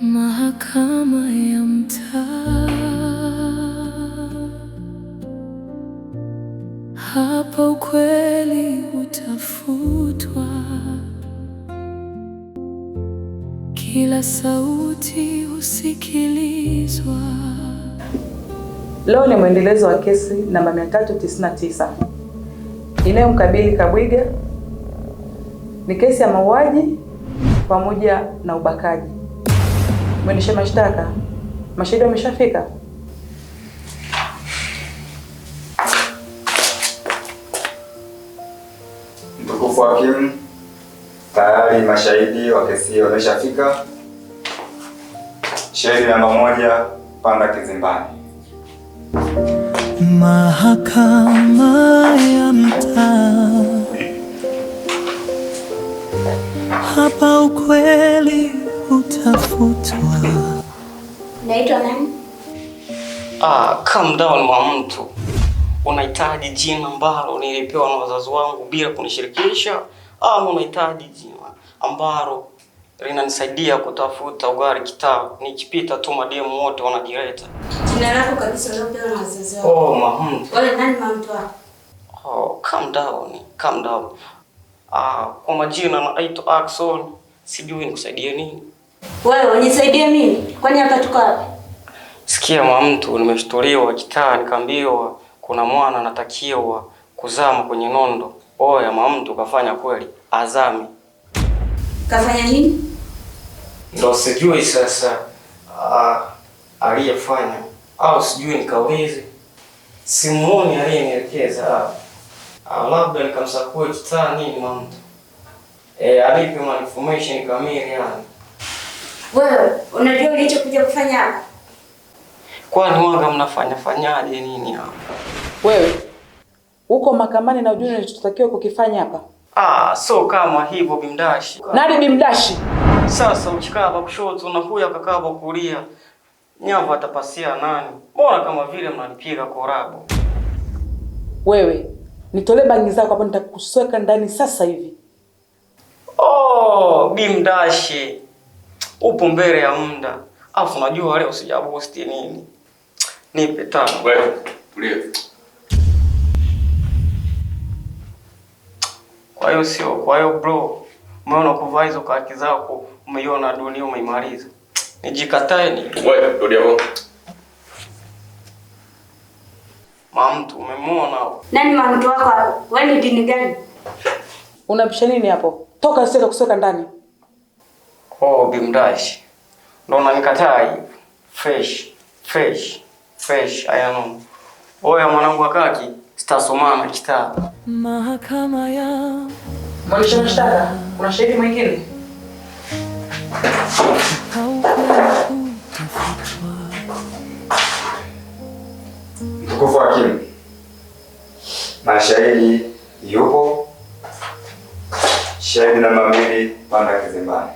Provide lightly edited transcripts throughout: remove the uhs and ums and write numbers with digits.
Mahakama ya mtaa, hapa ukweli utafutwa, kila sauti usikilizwa. Leo ni mwendelezo wa kesi namba 399 inayomkabili Kabwiga. Ni kesi ya mauaji pamoja na ubakaji. Mwendesha mashtaka, mashahidi wameshafika? Mtukufu hakimu, tayari mashahidi wa kesi wameshafika. Shahidi namba 1, panda kizimbani. Mahakama ya mtaa, hapa ukweli utafutwa. Naitwa nani? Calm down mwa mtu. Unahitaji jina ambalo nilipewa na wazazi wangu bila kunishirikisha, au unahitaji jina ambalo linanisaidia kutafuta ugali kitaa, nikipita tu mademu wote wanajileta? Jina lako kabisa unapewa na wazazi wako. Oh, Mahmud. Wewe nani mtu wako? Calm down. Kwa majina naitwa Axon. Sijui nikusaidie nini. Wewe unisaidie mimi? Kwani hapa tuko wapi? Sikia mtu, nimeshtuliwa kitaa, nikaambiwa kuna mwana anatakiwa kuzama kwenye nondo. Oya mtu, kafanya kweli azame. Kafanya nini? Ndio sijui sasa aliyefanya, au sijui nikaulize. Simuoni aliyenielekeza. Labda nikamsakue kitaa nini mtu. Alipe information kamili yani. Wewe unajua ulichokuja kufanya hapa? Kwani waga mnafanyaje nini hapa? Wewe uko mahakamani na ujue nilichotakiwa kukifanya hapa? So kama hivyo Bimdashi. Nani Bimdashi? Sasa ukikaa hapa kushoto unakuja kakaa hapa kulia. Nyavu atapasia nani? Mbona kama vile mnanipiga korabo? Wewe nitolee bangi zako hapa, nitakusweka ndani sasa hivi. Bimdashi. Upo mbele ya muda. Afu unajua leo sijabosti nini. Nipe tano. Wewe, tulia. Kwa hiyo bro, umeona kuvaa hizo kaki zako, umeiona dunia umeimaliza. Nijikatae ni. Wewe, rudi hapo. Mtu umemwona hapo. Nani mtu wako hapo? Wewe ni dini gani? Unapisha nini hapo? Toka sasa kusoka ndani. Bimdashi. Ndio unanikataa hivi. Fresh, I know. Oya mwanangu wa kaki, sitasomana kitaa. Mahakama ya Mwendesha mashtaka, kuna shahidi mwingine? Mtukufu hakimu, mashahidi yupo. Shahidi namba 2, panda kizimbani.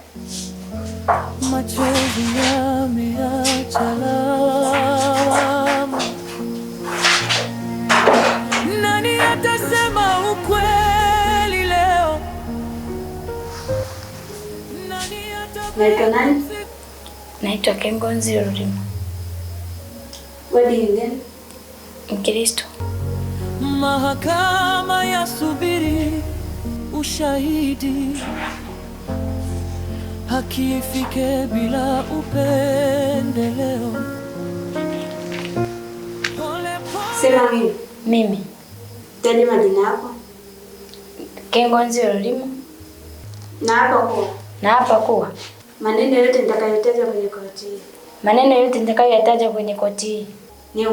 Machozi yameacha lawama. Nani atasema ukweli leo? Naitwa nani? Naitwa Kengonzi Rurima. Wewe dini gani? Mkristo. Mahakama ya subiri ushahidi, haki ifike bila upendeleo. Sema mimi. Mimi. Taja majina yako. Kengonzi Rurima. Na hapa kuwa maneno yote nitakayotaja kwenye koti hii ni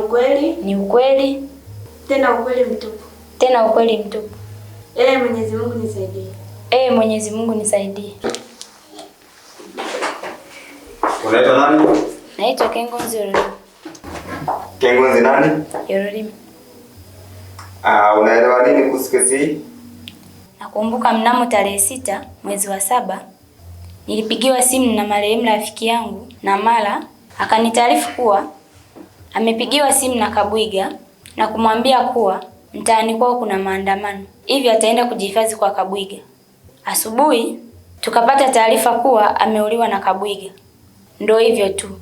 ukweli, tena ukweli mtupu. Mwenyezi Mungu nisaidie. Unaitwa nani? Naitwa Kengonzi Rurima. Kengonzi nani? Rurima. Unaelewa nini kuhusu kesi hii? Nakumbuka mnamo tarehe 6 mwezi wa 7 nilipigiwa simu na marehemu rafiki yangu na mara akanitaarifu kuwa amepigiwa simu na Kabwiga na kumwambia kuwa mtaani kwao kuna maandamano, hivyo ataenda kujihifadhi kwa Kabwiga. Asubuhi tukapata taarifa kuwa ameuliwa na Kabwiga. Ndio hivyo tu.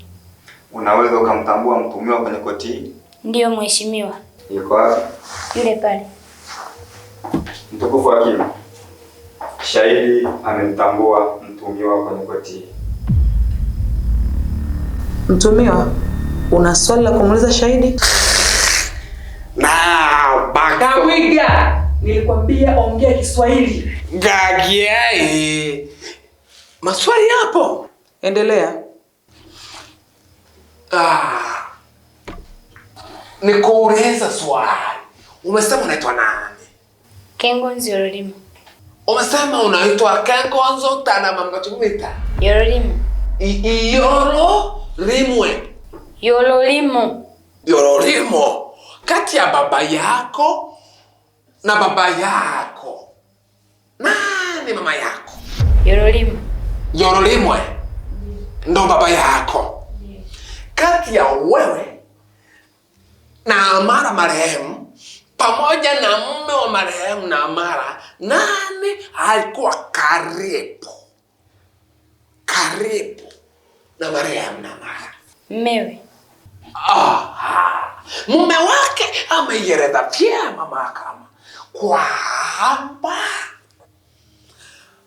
Unaweza ukamtambua mtuhumiwa kwenye koti hii? Ndiyo mheshimiwa. Yuko wapi? Yule pale. Mtukufu hakimu, shahidi amemtambua mtuhumiwa kwenye koti hii. Mtuhumiwa, una swali la kumuuliza shahidi? Na Kawiga, nilikwambia ongea Kiswahili. gagiai. Maswali hapo. Endelea. Nikuuliza swali. Umesema unaitwa nani? Kengonzi Yorolimo. Umesema unaitwa Kengonzo tana mamgatumita. Yorolimo. Yorolimo. Yorolimo. Kati ya baba yako na baba yako, nani mama yako? Yorolimo. Yorolimo ndo baba yako. Kati ya wewe na Amara marehemu pamoja na mume wa marehemu na Amara, nani alikuwa karibu na marehemu na Amara? Mmewe. Mume wake ameeleza vyema mahakama kwamba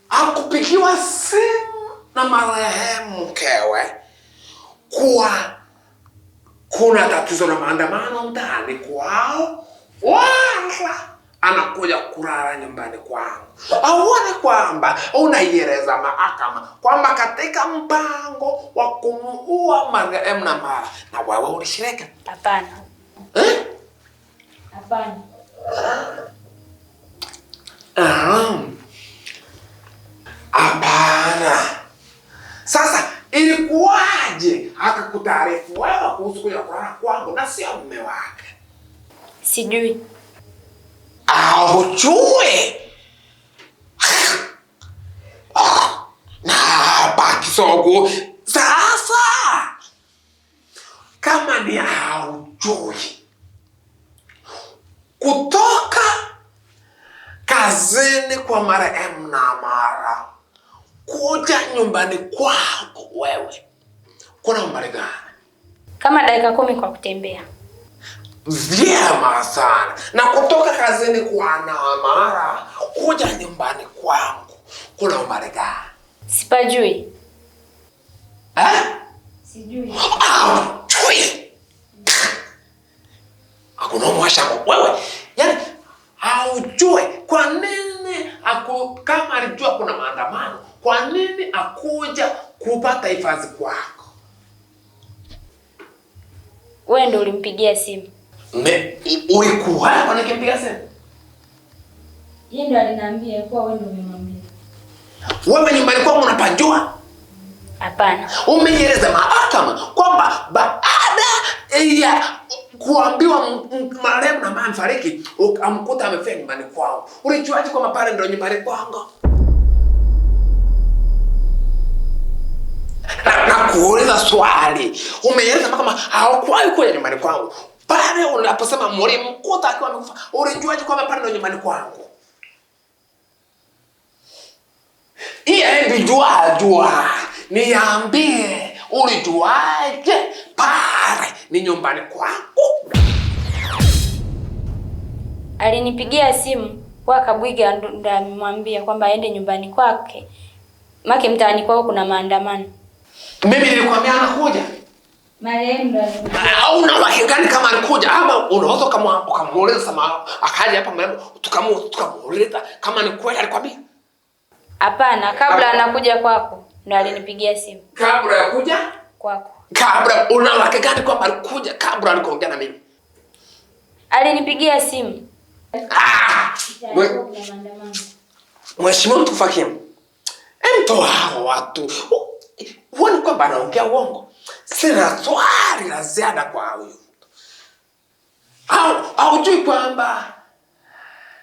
akupigiwa simu na marehemu mkewe kuwa kuna tatizo la maandamano ndani kwao, wala anakuja kulala nyumbani kwangu. Aone kwamba unaieleza mahakama kwamba katika mpango wa kumuua marehemu na Amara na wewe ulishiriki. Hapana. Hapana. Hapana. Sasa ilikuwaje akakutaarifu wewe kuhusu kuja kulala kwangu na sio mume wake? Sijui. Hujui? Na baki sogo. Sasa kama ni haujui, kutoka kazini kwa marehemu na Amara kuja nyumbani kwako wewe kuna umbali gani? Kama dakika 10 kwa kutembea. Vyema sana. Na kutoka kazini kwa Amara kuja nyumbani kwangu kuna umbali gani? Sipajui. Sijui. Chui. Hakuna mwasha wewe. Yaani haujui kwa nini kama alijua kuna maandamano, kwa nini akuja kupata hifadhi kwako? Wewe ndio ulimpigia simu. Ulikuwa hapo nikimpigia simu? Yeye ndio aliniambia kwa wewe ndio umemwambia. Wewe nyumbani kwangu unapajua? Hapana. Umeieleza mahakama kwamba baada ya kuambiwa marehemu na mama fariki, amkuta amefia nyumbani kwao. Ulijuaje kwamba pale ndio nyumbani kwangu? Na kuuliza swali. Umeieleza kama hawakuwahi kuja nyumbani kwangu. Pale unaposema mlimkuta akiwa amekufa, ulijuaje kwamba pale ndio nyumbani kwangu? Jua. Niambie, ulijuaje pale ni nyumbani kwangu? Alinipigia simu kwa Kabwiga ndo amemwambia kwamba aende nyumbani kwake. Maki mtaani kwao kuna maandamano. Mimi nilikwambia anakuja. Marehemu ndo alikuja. Una uhakika gani kama alikuja? Ama unaweza ukamuuliza sama akaja hapa marehemu tukamuuliza kama ni kweli alikwambia? Hapana, kabla anakuja kwako ndo alinipigia simu. Kabla ya kuja kwako. Kabla una uhakika gani kwamba alikuja kabla alikoongea na mimi? Alinipigia simu. Mheshimiwa mtukufu hakimu. Mtoa hao watu. Huoni kwamba anaongea uongo? Sina swali la ziada kwa huyu. Haujui kwamba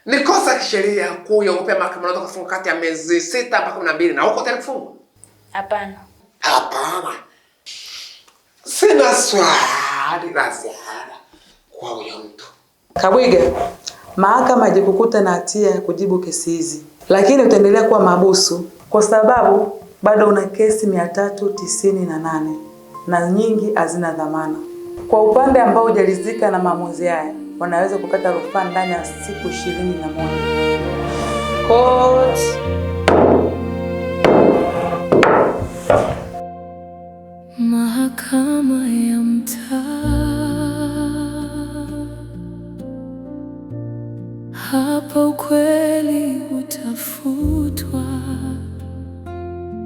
ni kosa kisheria kuogopa mahakama unaweza kufunga kati ya miezi 6 mpaka 12 na uko tayari kufunga? Hapana. Hapana. Sina swali la ziada kwa huyo mtu. Kabwiga, mahakama haikukuta na hatia ya kujibu kesi hizi, lakini utaendelea kuwa mahabusu kwa sababu bado una kesi 398 na nyingi hazina dhamana. Kwa upande ambao hujaridhika na maamuzi haya, wanaweza kukata rufaa ndani ya siku 21. Court. Mahakama ya mtaa. Hapa ukweli utafutwa.